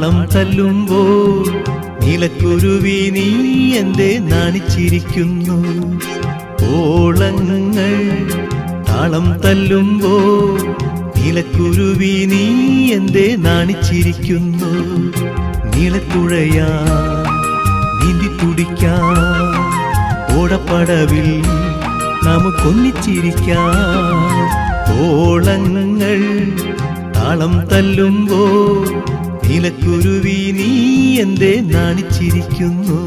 താളം തല്ലുമ്പോൾ നീലക്കുരുവി നീ എന്തേ നാണിച്ചിരിക്കുന്നു? ഓളങ്ങൾ താളം തല്ലുമ്പോൾ നീലക്കുരുവി നീ എന്തേ നാണിച്ചിരിക്കുന്നു? നീലത്തുഴയാ നീന്തി തുടിക്കാം, ഓടപ്പടവിൽ നമുക്കൊന്നിച്ചിരിക്കാം. ഓളങ്ങൾ താളം തല്ലുമ്പോൾ നീലക്കുരുവി നീ എന്തേ നാണിച്ചിരിക്കുന്നു?